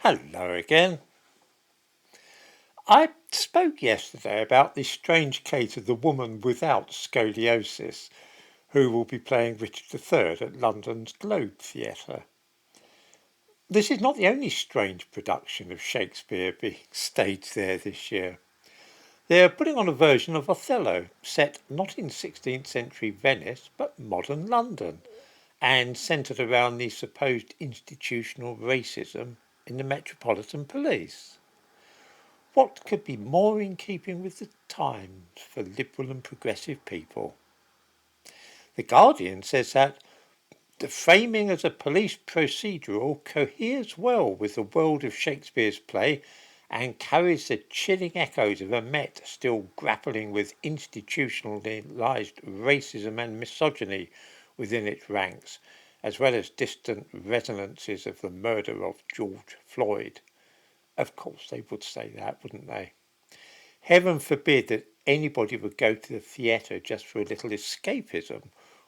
Hello again. I spoke yesterday about the strange case of the woman without scoliosis who will be playing Richard III at London's Globe Theatre. This is not the only strange production of Shakespeare being staged there this year. They're putting on a version of Othello set not in 16th century Venice but modern London and centred around the supposed institutional racism in the Metropolitan Police. What could be more in keeping with the times for liberal and progressive people? The Guardian says that the framing as a police procedural coheres well with the world of Shakespeare's play and carries the chilling echoes of a Met still grappling with institutionalised racism and misogyny within its ranks, as well as distant resonances of the murder of George Floyd. Of course they would say that, wouldn't they? Heaven forbid that anybody would go to the theatre just for a little escapism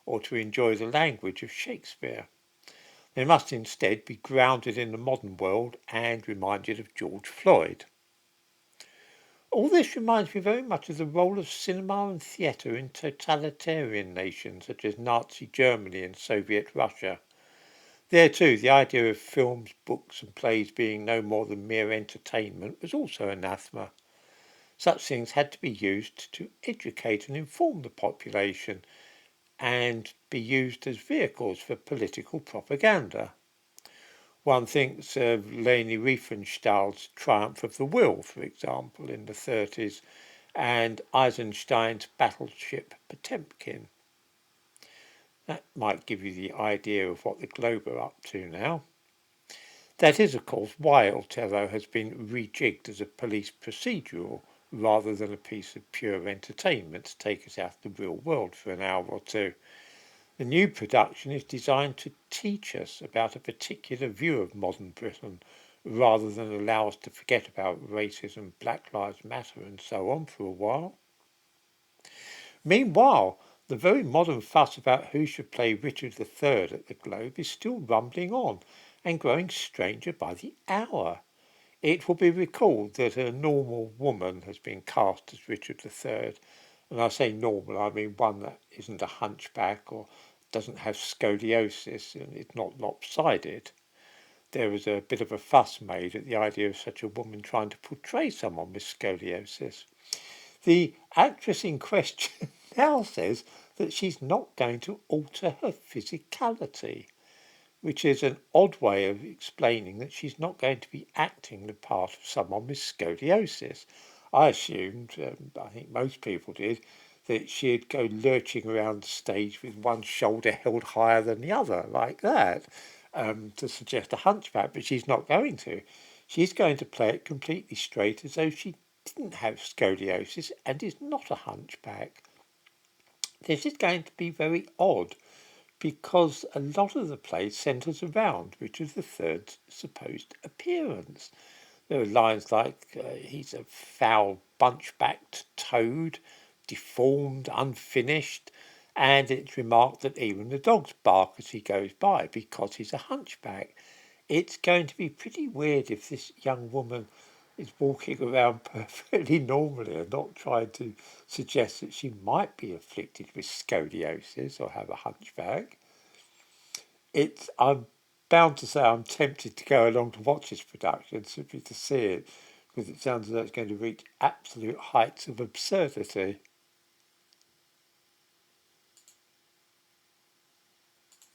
or to enjoy the language of Shakespeare. They must instead be grounded in the modern world and reminded of George Floyd. All this reminds me very much of the role of cinema and theatre in totalitarian nations such as Nazi Germany and Soviet Russia. There too, the idea of films, books and plays being no more than mere entertainment was also anathema. Such things had to be used to educate and inform the population and be used as vehicles for political propaganda. One thinks of Leni Riefenstahl's Triumph of the Will, for example, in the 30s, and Eisenstein's battleship Potemkin. That might give you the idea of what the Globe are up to now. That is, of course, why Othello has been rejigged as a police procedural rather than a piece of pure entertainment to take us out of the real world for an hour or two. The new production is designed to teach us about a particular view of modern Britain rather than allow us to forget about racism, Black Lives Matter and so on for a while. Meanwhile, the very modern fuss about who should play Richard III at the Globe is still rumbling on and growing stranger by the hour. It will be recalled that a normal woman has been cast as Richard III, and I say normal, I mean one that isn't a hunchback or doesn't have scoliosis and is not lopsided. There was a bit of a fuss made at the idea of such a woman trying to portray someone with scoliosis. The actress in question now says that she's not going to alter her physicality, which is an odd way of explaining that she's not going to be acting the part of someone with scoliosis. I assumed, I think most people did, that she'd go lurching around the stage with one shoulder held higher than the other, like that, to suggest a hunchback, but she's not going to. She's going to play it completely straight as though she didn't have scoliosis and is not a hunchback. This is going to be very odd because a lot of the play centres around Richard III's supposed appearance. There are lines like, he's a foul bunch-backed toad, deformed, unfinished, and it's remarked that even the dogs bark as he goes by because he's a hunchback. It's going to be pretty weird if this young woman is walking around perfectly normally and not trying to suggest that she might be afflicted with scoliosis or have a hunchback. I'm bound to say I'm tempted to go along to watch this production simply to see it because it sounds as though it's going to reach absolute heights of absurdity.